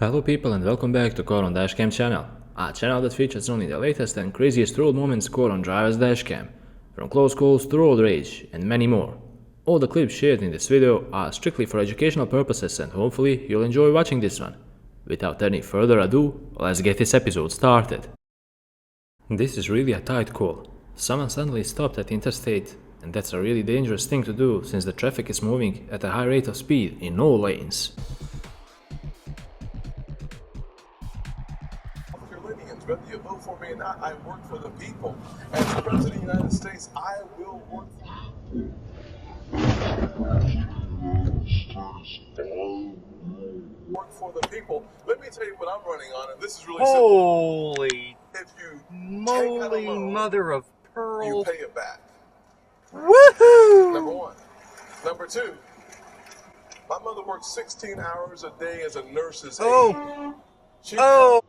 Hello people and welcome back to Core on DashCam channel, a channel that features only the latest and craziest road moments caught on driver's dashcam, from close calls to road rage and many more. All the clips shared in this video are strictly for educational purposes and hopefully you'll enjoy watching this one. Without any further ado, let's get this episode started. This is really a tight call. Someone suddenly stopped at the interstate, and that's a really dangerous thing to do since the traffic is moving at a high rate of speed in all lanes. Whether you vote for me or not, I work for the people. As the President of the United States, I will work for the people. Let me tell you what I'm running on, and this is really simple. Holy If you moly, mother of pearl! you pay it back. Woohoo! Number one. Number two, my mother worked 16 hours a day as a nurse's aide. Oh! She Oh!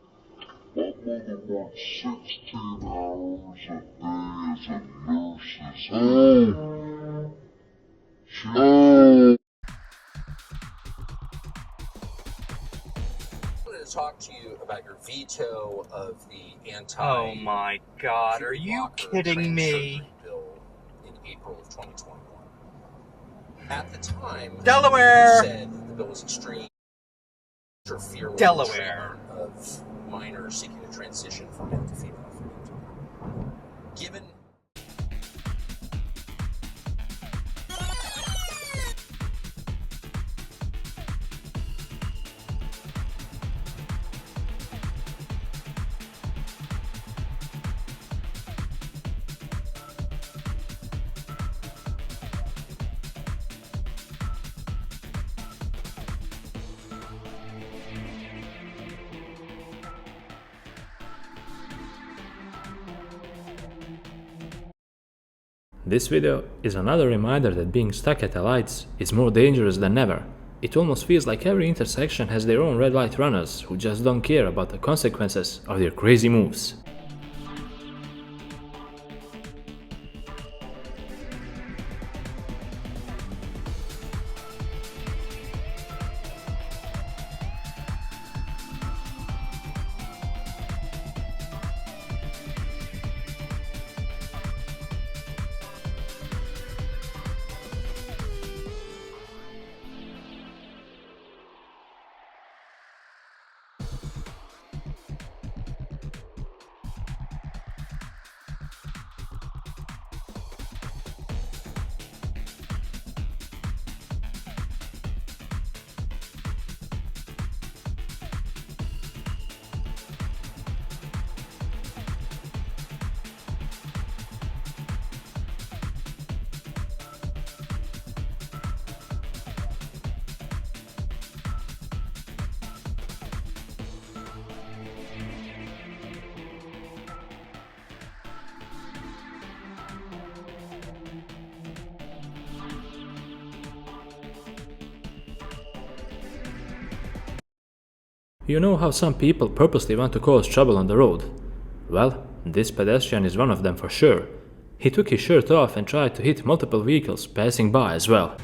My mother worked 16 hours a day as a nurse's aide. I wanted to talk to you about your veto of the anti. Oh my God! Are you kidding me? Bill in April of 2021. At the time, Delaware! you said that the bill was extreme. Interfere with Delaware. the treatment of minors seeking to transition from male to female. Given. This video is another reminder that being stuck at the lights is more dangerous than ever. It almost feels like every intersection has their own red light runners who just don't care about the consequences of their crazy moves. You know how some people purposely want to cause trouble on the road? Well, this pedestrian is one of them for sure. He took his shirt off and tried to hit multiple vehicles passing by as well.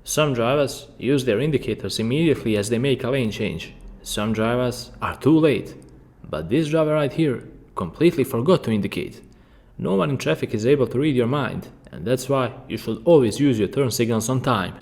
Some drivers use their indicators immediately as they make a lane change. Some drivers are too late. But this driver right here completely forgot to indicate. No one in traffic is able to read your mind, and that's why you should always use your turn signals on time.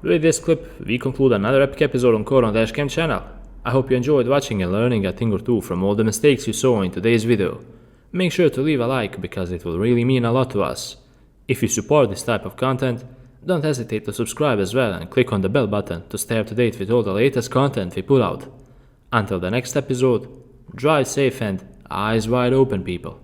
With this clip, we conclude another epic episode on Code on DashCam channel. I hope you enjoyed watching and learning a thing or two from all the mistakes you saw in today's video. Make sure to leave a like because it will really mean a lot to us. If you support this type of content, don't hesitate to subscribe as well and click on the bell button to stay up to date with all the latest content we put out. Until the next episode, drive safe and eyes wide open, people.